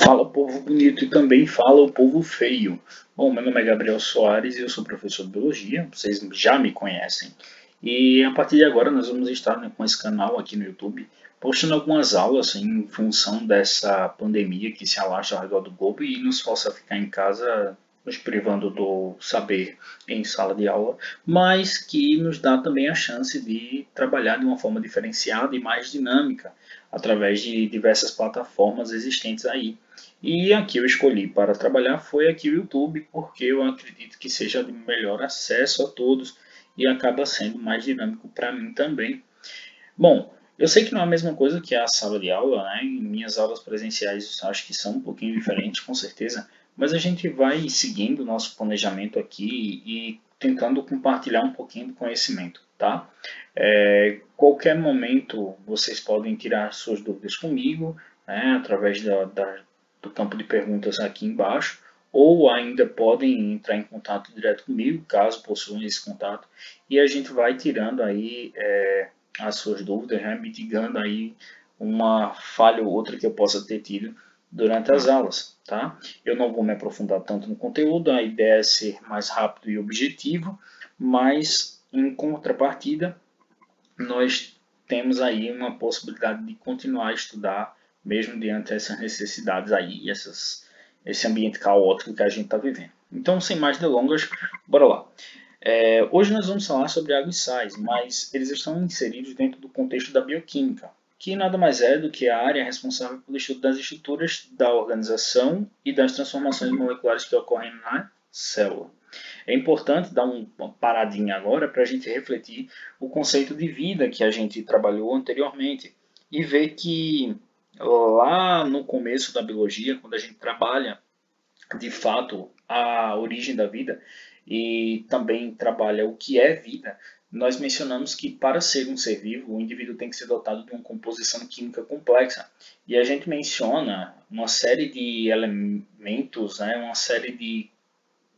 Fala povo bonito e também fala o povo feio. Bom, meu nome é Gabriel Soares e eu sou professor de biologia, vocês já me conhecem. E a partir de agora nós vamos estar com esse canal aqui no YouTube, postando algumas aulas em função dessa pandemia que se alastra ao redor do globo e nos força a ficar em casa, nos privando do saber em sala de aula, mas que nos dá também a chance de trabalhar de uma forma diferenciada e mais dinâmica, através de diversas plataformas existentes aí. E aqui eu escolhi para trabalhar foi aqui o YouTube, porque eu acredito que seja de melhor acesso a todos e acaba sendo mais dinâmico para mim também. Bom, eu sei que não é a mesma coisa que a sala de aula, né? Em minhas aulas presenciais acho que são um pouquinho diferentes, com certeza, mas a gente vai seguindo o nosso planejamento aqui e tentando compartilhar um pouquinho do conhecimento, tá? Qualquer momento vocês podem tirar suas dúvidas comigo, né, através do campo de perguntas aqui embaixo, ou ainda podem entrar em contato direto comigo, caso possuam esse contato, e a gente vai tirando aí as suas dúvidas, né, mitigando aí uma falha ou outra que eu possa ter tido durante as aulas, tá? Eu não vou me aprofundar tanto no conteúdo, a ideia é ser mais rápido e objetivo, mas em contrapartida, nós temos aí uma possibilidade de continuar a estudar, mesmo diante dessas necessidades aí, esse ambiente caótico que a gente está vivendo. Então, sem mais delongas, bora lá. Hoje nós vamos falar sobre água e sais, mas eles estão inseridos dentro do contexto da bioquímica, que nada mais é do que a área responsável pelo estudo das estruturas da organização e das transformações moleculares que ocorrem na célula. É importante dar uma paradinha agora para a gente refletir o conceito de vida que a gente trabalhou anteriormente e ver que lá no começo da biologia, quando a gente trabalha de fato a origem da vida e também trabalha o que é vida, nós mencionamos que para ser um ser vivo, o indivíduo tem que ser dotado de uma composição química complexa. E a gente menciona uma série de elementos, né, uma série de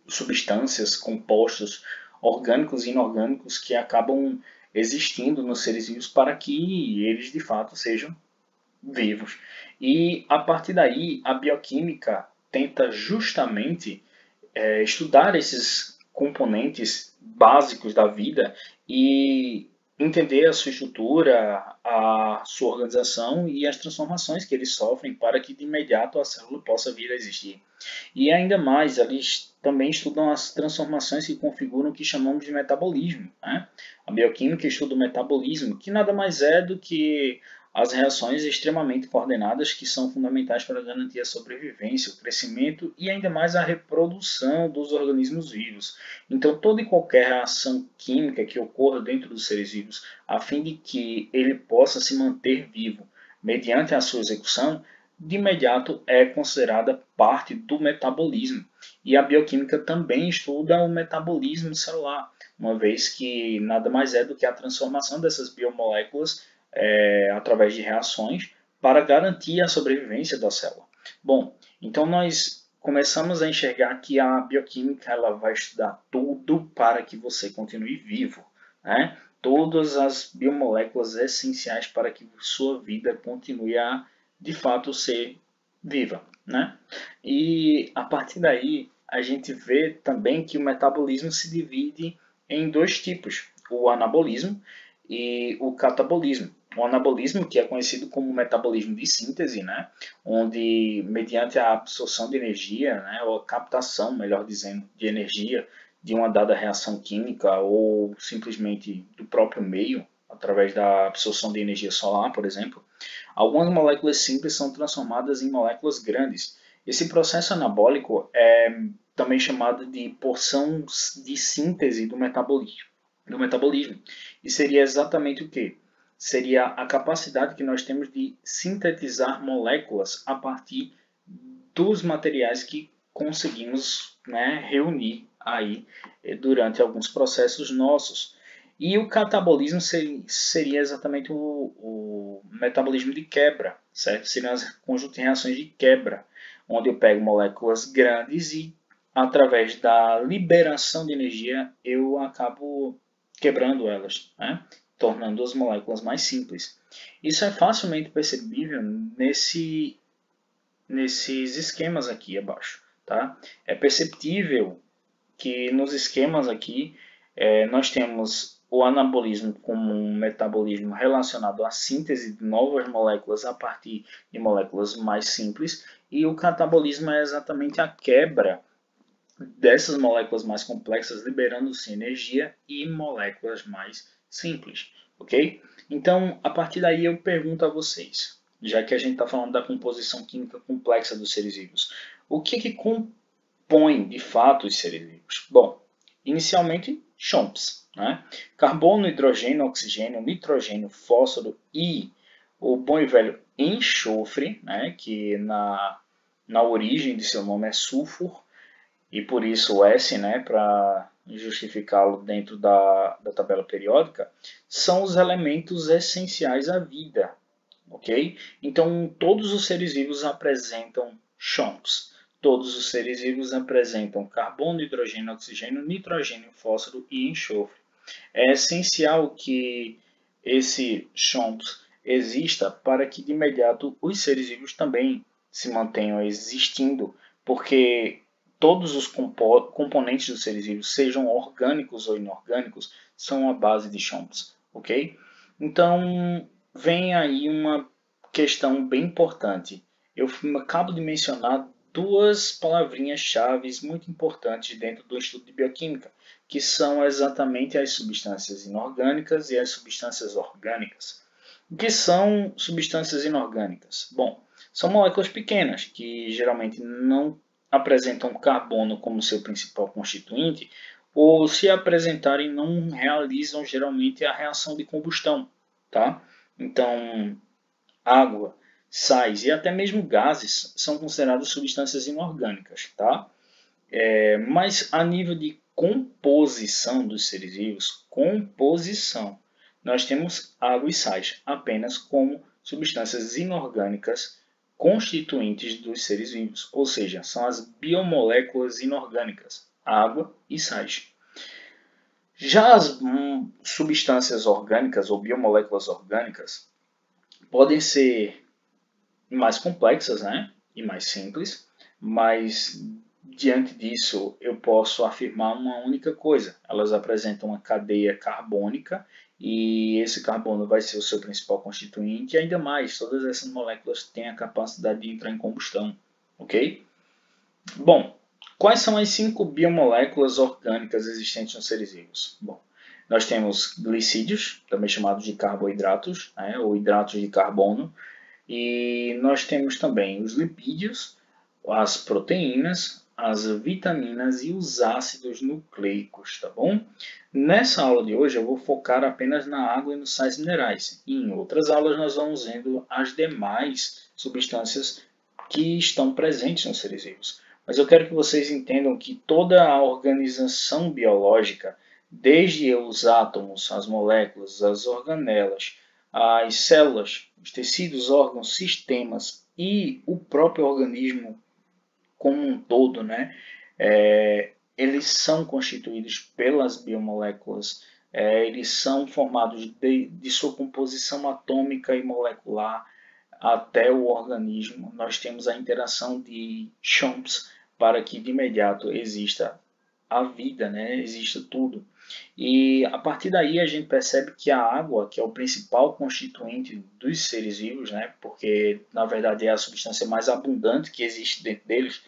substâncias, compostos orgânicos e inorgânicos que acabam existindo nos seres vivos para que eles de fato sejam vivos. E a partir daí, a bioquímica tenta justamente estudar esses componentes básicos da vida e entender a sua estrutura, a sua organização e as transformações que eles sofrem para que de imediato a célula possa vir a existir. E ainda mais, eles também estudam as transformações que configuram o que chamamos de metabolismo, né? A bioquímica estuda o metabolismo, que nada mais é do que as reações extremamente coordenadas que são fundamentais para garantir a sobrevivência, o crescimento e ainda mais a reprodução dos organismos vivos. Então, toda e qualquer reação química que ocorra dentro dos seres vivos, a fim de que ele possa se manter vivo mediante a sua execução, de imediato é considerada parte do metabolismo. E a bioquímica também estuda o metabolismo celular, uma vez que nada mais é do que a transformação dessas biomoléculas através de reações para garantir a sobrevivência da célula. Bom, então nós começamos a enxergar que a bioquímica ela vai estudar tudo para que você continue vivo, né? Todas as biomoléculas essenciais para que sua vida continue a, de fato, ser viva, né? E a partir daí, a gente vê também que o metabolismo se divide em dois tipos, o anabolismo e o catabolismo. O anabolismo, que é conhecido como metabolismo de síntese, né? Onde, mediante a absorção de energia, né? Ou a captação, melhor dizendo, de energia de uma dada reação química ou simplesmente do próprio meio, através da absorção de energia solar, por exemplo, algumas moléculas simples são transformadas em moléculas grandes. Esse processo anabólico é também chamado de porção de síntese do metabolismo. E seria exatamente o que? Seria a capacidade que nós temos de sintetizar moléculas a partir dos materiais que conseguimos, né, reunir aí durante alguns processos nossos. E o catabolismo seria exatamente o metabolismo de quebra, certo? Seriam as conjuntos de reações de quebra, onde eu pego moléculas grandes e, através da liberação de energia, eu acabo quebrando elas, né? Tornando as moléculas mais simples. Isso é facilmente percebível nesses esquemas aqui abaixo, tá? É perceptível que nos esquemas aqui nós temos o anabolismo como um metabolismo relacionado à síntese de novas moléculas a partir de moléculas mais simples, e o catabolismo é exatamente a quebra dessas moléculas mais complexas, liberando-se energia e moléculas mais simples, ok? Então, a partir daí eu pergunto a vocês, já que a gente está falando da composição química complexa dos seres vivos, o que compõe de fato os seres vivos? Bom, inicialmente, chomps, né? Carbono, hidrogênio, oxigênio, nitrogênio, fósforo e o bom e velho enxofre, né? Que na origem de seu nome é sulfur, e por isso o S, né, para justificá-lo dentro da tabela periódica, são os elementos essenciais à vida, ok? Então, todos os seres vivos apresentam chomps. Todos os seres vivos apresentam carbono, hidrogênio, oxigênio, nitrogênio, fósforo e enxofre. É essencial que esse chomps exista para que de imediato os seres vivos também se mantenham existindo, porque todos os componentes dos seres vivos, sejam orgânicos ou inorgânicos, são a base de chomps, ok? Então, vem aí uma questão bem importante. Eu acabo de mencionar duas palavrinhas-chave muito importantes dentro do estudo de bioquímica, que são exatamente as substâncias inorgânicas e as substâncias orgânicas. O que são substâncias inorgânicas? Bom, são moléculas pequenas que geralmente não apresentam carbono como seu principal constituinte, ou se apresentarem não realizam geralmente a reação de combustão, tá? Então, água, sais e até mesmo gases são considerados substâncias inorgânicas, tá? Mas a nível de composição dos seres vivos, composição, nós temos água e sais apenas como substâncias inorgânicas constituintes dos seres vivos, ou seja, são as biomoléculas inorgânicas, água e sais. Já as substâncias orgânicas ou biomoléculas orgânicas podem ser mais complexas, né? E mais simples, mas diante disso eu posso afirmar uma única coisa: elas apresentam uma cadeia carbônica e esse carbono vai ser o seu principal constituinte, e ainda mais, todas essas moléculas têm a capacidade de entrar em combustão, ok? Bom, quais são as 5 biomoléculas orgânicas existentes nos seres vivos? Bom, nós temos glicídios, também chamados de carboidratos, né, ou hidratos de carbono, e nós temos também os lipídios, as proteínas, as vitaminas e os ácidos nucleicos, tá bom? Nessa aula de hoje eu vou focar apenas na água e nos sais minerais. E em outras aulas nós vamos vendo as demais substâncias que estão presentes nos seres vivos. Mas eu quero que vocês entendam que toda a organização biológica, desde os átomos, as moléculas, as organelas, as células, os tecidos, órgãos, sistemas e o próprio organismo como um todo, né? Eles são constituídos pelas biomoléculas, eles são formados de sua composição atômica e molecular até o organismo. Nós temos a interação de chomps para que de imediato exista a vida, né? Exista tudo. E a partir daí a gente percebe que a água, que é o principal constituinte dos seres vivos, né? Porque na verdade é a substância mais abundante que existe dentro deles,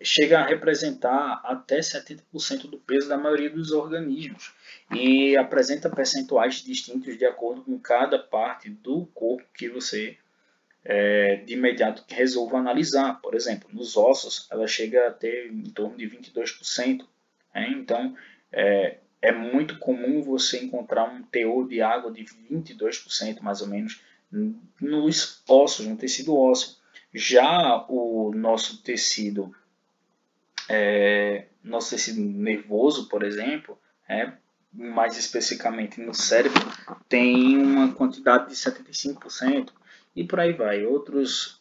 chega a representar até 70% do peso da maioria dos organismos e apresenta percentuais distintos de acordo com cada parte do corpo que você de imediato resolva analisar. Por exemplo, nos ossos ela chega a ter em torno de 22%. Né? Então é muito comum você encontrar um teor de água de 22% mais ou menos nos ossos, no tecido ósseo. Já o nosso tecido nervoso, por exemplo, mais especificamente no cérebro, tem uma quantidade de 75%, e por aí vai. Outros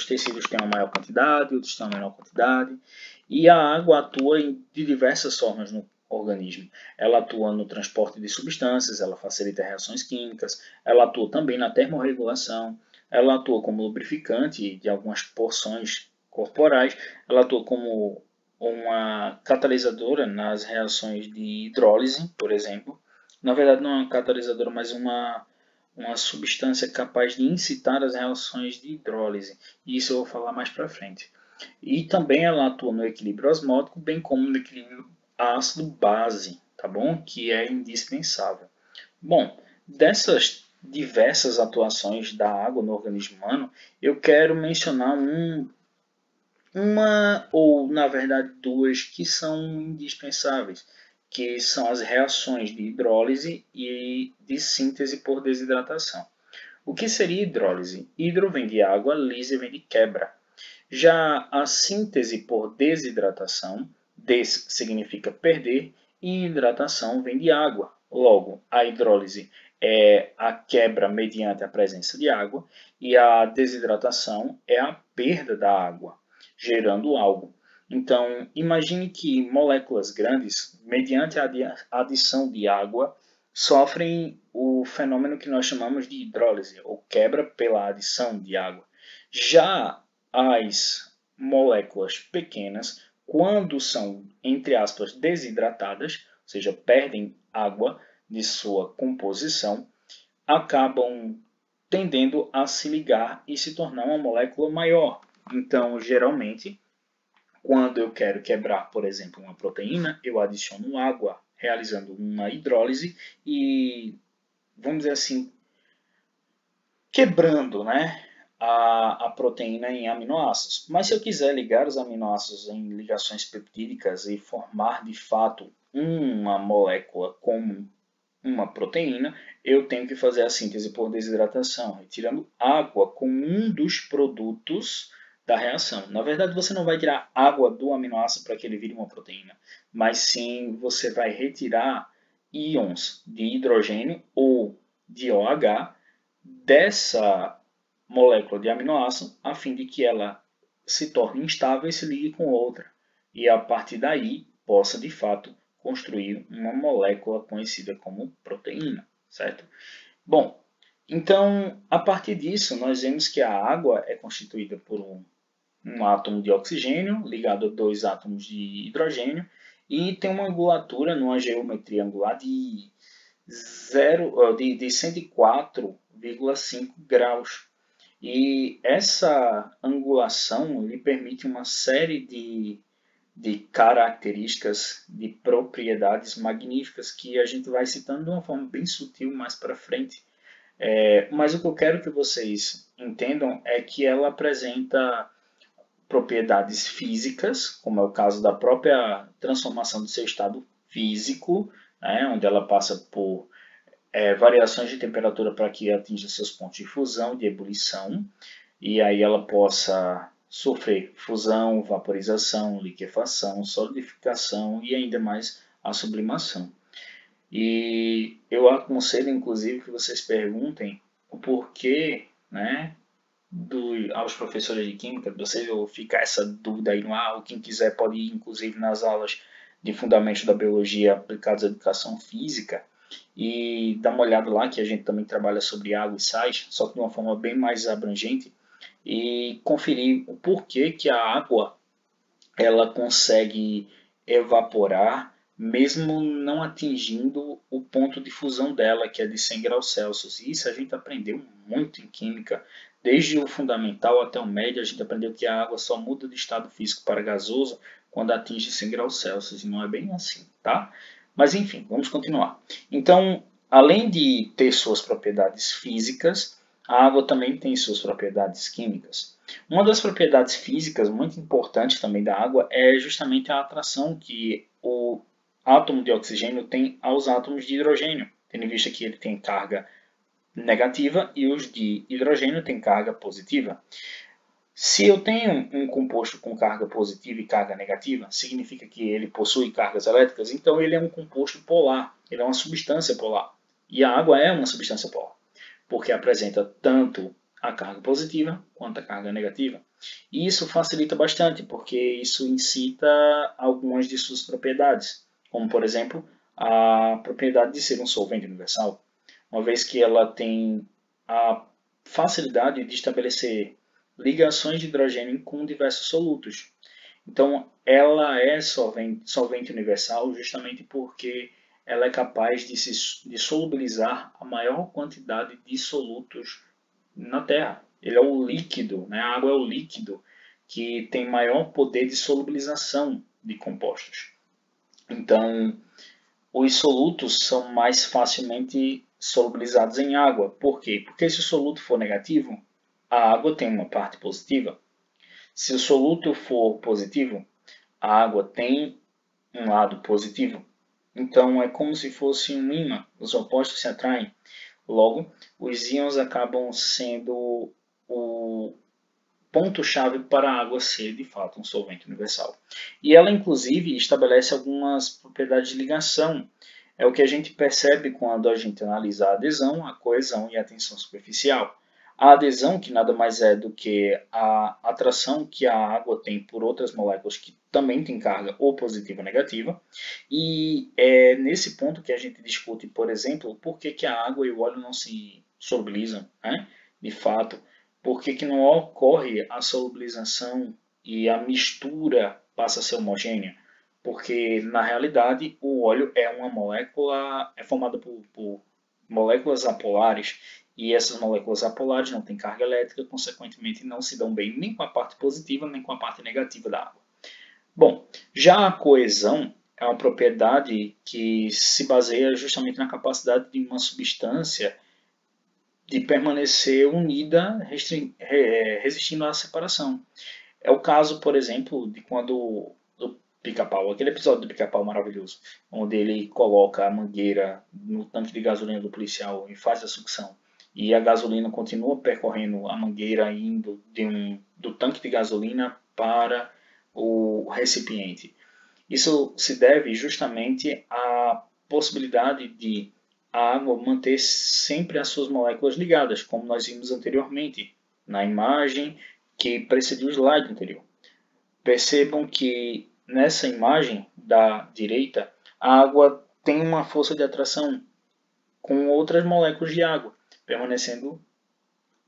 tecidos têm uma maior quantidade, outros têm uma menor quantidade, e a água atua de diversas formas no organismo. Ela atua no transporte de substâncias, ela facilita reações químicas, ela atua também na termorregulação, ela atua como lubrificante de algumas porções corporais, ela atua como uma catalisadora nas reações de hidrólise, por exemplo. Na verdade, não é uma catalisadora, mas uma substância capaz de incitar as reações de hidrólise. E isso eu vou falar mais para frente. E também ela atua no equilíbrio osmótico, bem como no equilíbrio ácido-base, tá bom? Que é indispensável. Bom, dessas diversas atuações da água no organismo humano, eu quero mencionar uma ou, na verdade, duas que são indispensáveis, que são as reações de hidrólise e de síntese por desidratação. O que seria hidrólise? Hidro vem de água, lise vem de quebra. Já a síntese por desidratação, des significa perder, e hidratação vem de água. Logo, a hidrólise é a quebra mediante a presença de água e a desidratação é a perda da água, gerando algo. Então, imagine que moléculas grandes, mediante a adição de água, sofrem o fenômeno que nós chamamos de hidrólise, ou quebra pela adição de água. Já as moléculas pequenas, quando são, entre aspas, desidratadas, ou seja, perdem água de sua composição, acabam tendendo a se ligar e se tornar uma molécula maior. Então, geralmente, quando eu quero quebrar, por exemplo, uma proteína, eu adiciono água, realizando uma hidrólise e, vamos dizer assim, quebrando, né, a proteína em aminoácidos. Mas se eu quiser ligar os aminoácidos em ligações peptídicas e formar de fato uma molécula como uma proteína, eu tenho que fazer a síntese por desidratação, retirando água como um dos produtos da reação. Na verdade, você não vai tirar água do aminoácido para que ele vire uma proteína, mas sim você vai retirar íons de hidrogênio ou de OH dessa molécula de aminoácido a fim de que ela se torne instável e se ligue com outra. E a partir daí possa, de fato, construir uma molécula conhecida como proteína, certo? Bom, então, a partir disso, nós vemos que a água é constituída por um átomo de oxigênio ligado a dois átomos de hidrogênio e tem uma angulatura numa geometria angular de 104,5 graus. E essa angulação lhe permite uma série de características, de propriedades magníficas que a gente vai citando de uma forma bem sutil mais para frente. Mas o que eu quero que vocês entendam é que ela apresenta propriedades físicas, como é o caso da própria transformação do seu estado físico, né, onde ela passa por variações de temperatura para que atinja seus pontos de fusão, de ebulição, e aí ela possa sofrer fusão, vaporização, liquefação, solidificação e ainda mais a sublimação. E eu aconselho, inclusive, que vocês perguntem o porquê, né, aos professores de química, vocês vão ficar essa dúvida aí no ar, ou quem quiser pode ir, inclusive, nas aulas de Fundamentos da Biologia aplicados à Educação Física, e dar uma olhada lá, que a gente também trabalha sobre água e sais, só que de uma forma bem mais abrangente, e conferir o porquê que a água ela consegue evaporar mesmo não atingindo o ponto de fusão dela, que é de 100 graus Celsius. E isso a gente aprendeu muito em química, desde o fundamental até o médio, a gente aprendeu que a água só muda de estado físico para gasoso quando atinge 100 graus Celsius, e não é bem assim, tá? Mas enfim, vamos continuar. Então, além de ter suas propriedades físicas, a água também tem suas propriedades químicas. Uma das propriedades físicas muito importantes também da água é justamente a atração que o átomo de oxigênio tem aos átomos de hidrogênio, tendo em vista que ele tem carga negativa e os de hidrogênio têm carga positiva. Se eu tenho um composto com carga positiva e carga negativa, significa que ele possui cargas elétricas, então ele é um composto polar, ele é uma substância polar. E a água é uma substância polar, porque apresenta tanto a carga positiva quanto a carga negativa. E isso facilita bastante, porque isso incita algumas de suas propriedades, como por exemplo a propriedade de ser um solvente universal, uma vez que ela tem a facilidade de estabelecer ligações de hidrogênio com diversos solutos. Então, ela é solvente universal justamente porque ela é capaz de solubilizar a maior quantidade de solutos na Terra. Ele é o líquido, né? A água é o líquido que tem maior poder de solubilização de compostos. Então, os solutos são mais facilmente solubilizados em água. Por quê? Porque se o soluto for negativo, a água tem uma parte positiva. Se o soluto for positivo, a água tem um lado positivo. Então é como se fosse um ímã, os opostos se atraem. Logo, os íons acabam sendo o ponto-chave para a água ser de fato um solvente universal. E ela inclusive estabelece algumas propriedades de ligação. É o que a gente percebe quando a gente analisa a adesão, a coesão e a tensão superficial. A adesão, que nada mais é do que a atração que a água tem por outras moléculas que também têm carga ou positiva ou negativa. E é nesse ponto que a gente discute, por exemplo, por que a água e o óleo não se solubilizam, né? De fato, por que não ocorre a solubilização e a mistura passa a ser homogênea? Porque, na realidade, o óleo é uma molécula, é formada por moléculas apolares, e essas moléculas apolares não têm carga elétrica, consequentemente não se dão bem nem com a parte positiva nem com a parte negativa da água. Bom, já a coesão é uma propriedade que se baseia justamente na capacidade de uma substância de permanecer unida, resistindo à separação. É o caso, por exemplo, de quando o Pica-Pau, aquele episódio do Pica-Pau maravilhoso, onde ele coloca a mangueira no tanque de gasolina do policial e faz a sucção. E a gasolina continua percorrendo a mangueira indo do tanque de gasolina para o recipiente. Isso se deve justamente à possibilidade de a água manter sempre as suas moléculas ligadas, como nós vimos anteriormente na imagem que precediu o slide anterior. Percebam que nessa imagem da direita, a água tem uma força de atração com outras moléculas de água, permanecendo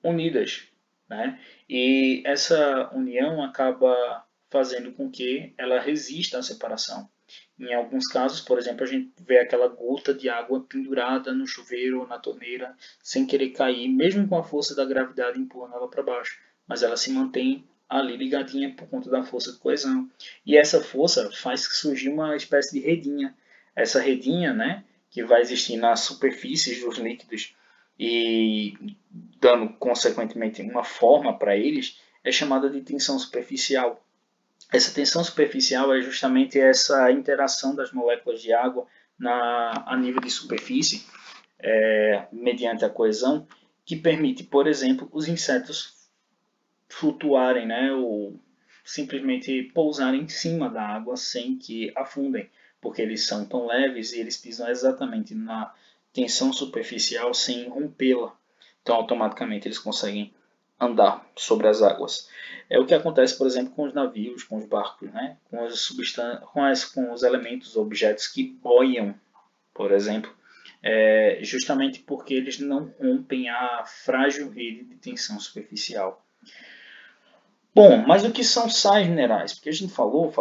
unidas, né? E essa união acaba fazendo com que ela resista à separação. Em alguns casos, por exemplo, a gente vê aquela gota de água pendurada no chuveiro ou na torneira sem querer cair, mesmo com a força da gravidade empurrando ela para baixo, mas ela se mantém ali ligadinha por conta da força de coesão. E essa força faz surgir uma espécie de redinha. Essa redinha, né, que vai existir nas superfícies dos líquidos e dando consequentemente uma forma para eles, é chamada de tensão superficial. Essa tensão superficial é justamente essa interação das moléculas de água a nível de superfície, mediante a coesão, que permite, por exemplo, os insetos flutuarem, né, ou simplesmente pousarem em cima da água sem que afundem, porque eles são tão leves e eles pisam exatamente na tensão superficial sem rompê-la. Então, automaticamente, eles conseguem andar sobre as águas. É o que acontece, por exemplo, com os navios, com os barcos, né? com os elementos, objetos que boiam, por exemplo, justamente porque eles não rompem a frágil rede de tensão superficial. Bom, mas o que são sais minerais? Porque a gente falou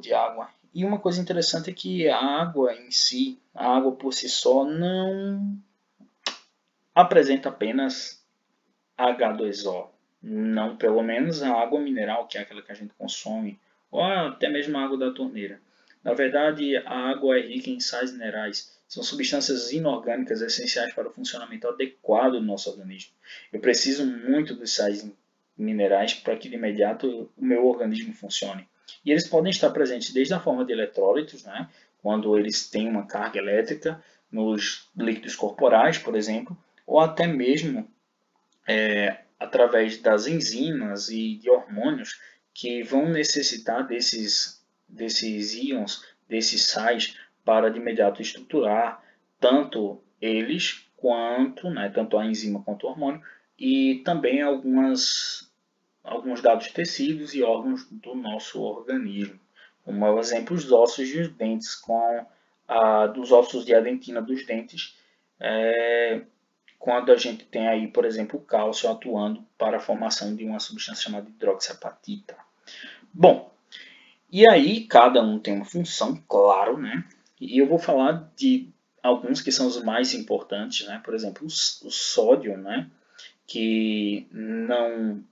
de água. E uma coisa interessante é que a água em si, a água por si só, não apresenta apenas H2O. Não, pelo menos a água mineral, que é aquela que a gente consome, ou até mesmo a água da torneira. Na verdade, a água é rica em sais minerais. São substâncias inorgânicas essenciais para o funcionamento adequado do nosso organismo. Eu preciso muito dos sais minerais para que de imediato o meu organismo funcione. E eles podem estar presentes desde a forma de eletrólitos, né, quando eles têm uma carga elétrica nos líquidos corporais, por exemplo, ou até mesmo através das enzimas e de hormônios que vão necessitar desses íons, desses sais, para de imediato estruturar tanto eles quanto, né, tanto a enzima quanto o hormônio, e também alguns dados de tecidos e órgãos do nosso organismo. Como exemplo, os ossos e os dentes, dos ossos de adentina dos dentes, quando a gente tem aí, por exemplo, o cálcio atuando para a formação de uma substância chamada hidroxiapatita. Bom, e aí cada um tem uma função, claro, né? E eu vou falar de alguns que são os mais importantes, né? Por exemplo, o sódio, né? Que não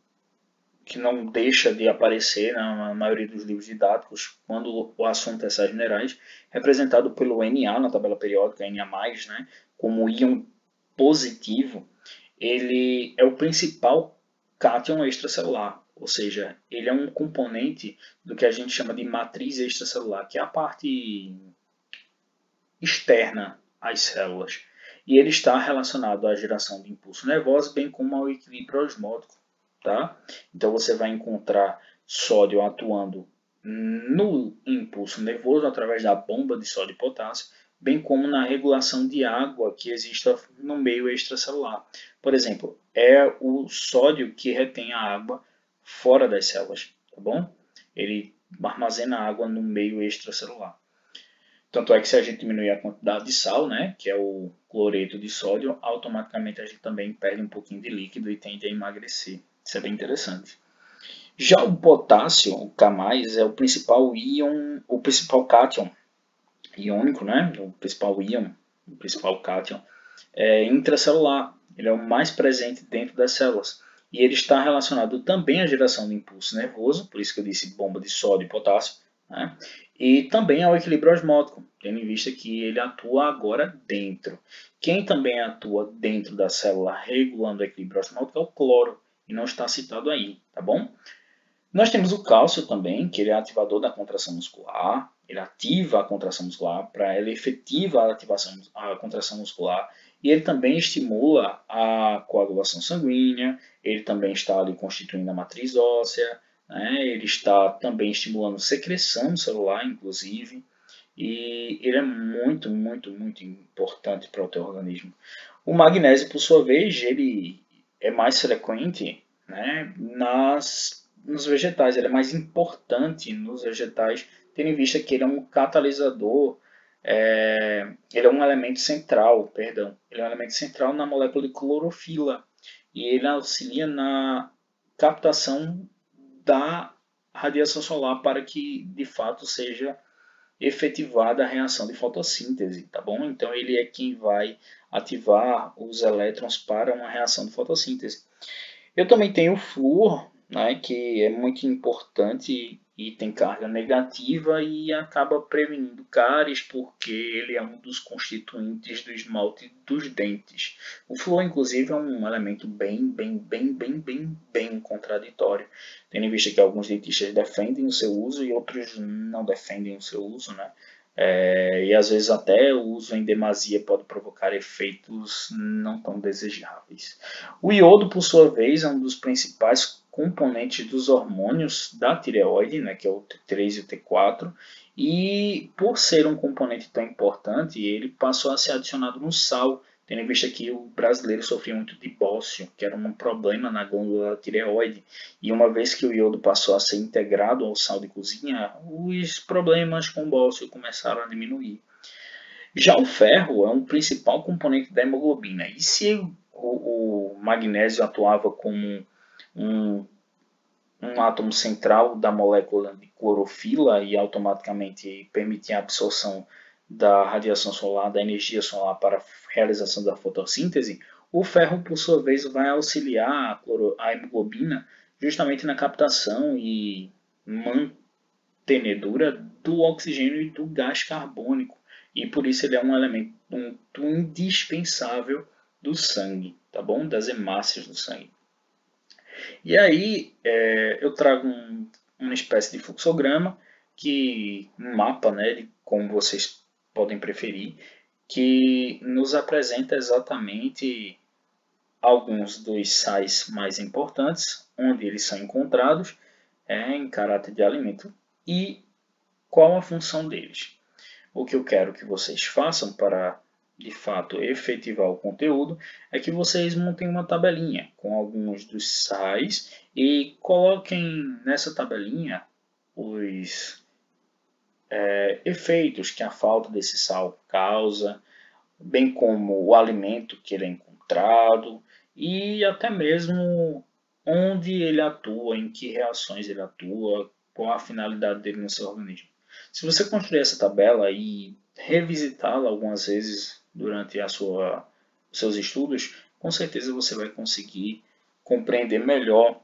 deixa de aparecer na maioria dos livros didáticos quando o assunto é sais minerais, representado pelo Na na tabela periódica, Na+, né? Como íon positivo, ele é o principal cátion extracelular, ou seja, ele é um componente do que a gente chama de matriz extracelular, que é a parte externa às células. E ele está relacionado à geração de impulso nervoso, bem como ao equilíbrio osmótico. Tá? Então você vai encontrar sódio atuando no impulso nervoso através da bomba de sódio e potássio, bem como na regulação de água que existe no meio extracelular. Por exemplo, é o sódio que retém a água fora das células, tá bom? Ele armazena água no meio extracelular. Tanto é que se a gente diminuir a quantidade de sal, né, que é o cloreto de sódio, automaticamente a gente também perde um pouquinho de líquido e tende a emagrecer. Isso é bem interessante. Já o potássio, o K+, é o principal íon, o principal cátion iônico, né, o principal íon, o principal cátion intracelular. Ele é o mais presente dentro das células. E ele está relacionado também à geração de impulso nervoso, por isso que eu disse bomba de sódio e potássio, né? E também ao equilíbrio osmótico, tendo em vista que ele atua agora dentro. Quem também atua dentro da célula regulando o equilíbrio osmótico é o cloro, e não está citado aí, tá bom? Nós temos o cálcio também, que ele é ativador da contração muscular, ele ativa a contração muscular, ele efetiva a contração muscular, e ele também estimula a coagulação sanguínea, ele também está ali constituindo a matriz óssea, né? Ele está também estimulando secreção celular, inclusive, e ele é muito, muito, muito importante para o teu organismo. O magnésio, por sua vez, ele é mais frequente, né, nos vegetais, ele é mais importante nos vegetais, tendo em vista que ele é um catalisador, ele é um elemento central, perdão, ele é um elemento central na molécula de clorofila e ele auxilia na captação da radiação solar para que de fato seja efetivada a reação de fotossíntese, tá bom? Então ele é quem vai ativar os elétrons para uma reação de fotossíntese. Eu também tenho o flúor, né, que é muito importante e tem carga negativa e acaba prevenindo cáries porque ele é um dos constituintes do esmalte dos dentes. O flúor, inclusive, é um elemento bem contraditório, tendo em vista que alguns dentistas defendem o seu uso e outros não defendem o seu uso, né? E às vezes até o uso em demasia pode provocar efeitos não tão desejáveis. O iodo, por sua vez, é um dos principais componentes dos hormônios da tireoide, né, que é o T3 e o T4, e por ser um componente tão importante, ele passou a ser adicionado no sal, tendo em vista que o brasileiro sofria muito de bócio, que era um problema na glândula da tireoide, e uma vez que o iodo passou a ser integrado ao sal de cozinha, os problemas com bócio começaram a diminuir. Já o ferro é um principal componente da hemoglobina, e se o magnésio atuava como um, um átomo central da molécula de clorofila e automaticamente permitia a absorção da radiação solar, da energia solar para a realização da fotossíntese, o ferro, por sua vez, vai auxiliar a hemoglobina justamente na captação e mantenedura do oxigênio e do gás carbônico. E por isso ele é um elemento indispensável do sangue, tá bom? Das hemácias do sangue. E aí eu trago uma espécie de fluxograma, um mapa, né, de como vocês podem preferir, que nos apresenta exatamente alguns dos sais mais importantes, onde eles são encontrados em caráter de alimento e qual a função deles. O que eu quero que vocês façam para, de fato, efetivar o conteúdo é que vocês montem uma tabelinha com alguns dos sais e coloquem nessa tabelinha os efeitos que a falta desse sal causa, bem como o alimento que ele é encontrado encontrado e até mesmo onde ele atua, em que reações ele atua, qual a finalidade dele no seu organismo. Se você construir essa tabela e revisitá-la algumas vezes durante os seus estudos, com certeza você vai conseguir compreender melhor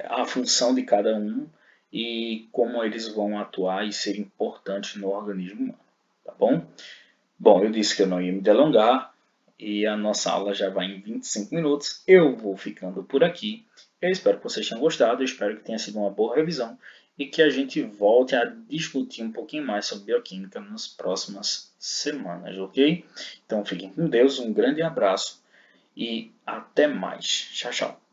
a função de cada um e como eles vão atuar e ser importantes no organismo humano, tá bom? Bom, eu disse que eu não ia me delongar e a nossa aula já vai em 25 minutos. Eu vou ficando por aqui. Eu espero que vocês tenham gostado, eu espero que tenha sido uma boa revisão e que a gente volte a discutir um pouquinho mais sobre bioquímica nas próximas semanas, ok? Então fiquem com Deus, um grande abraço e até mais. Tchau, tchau.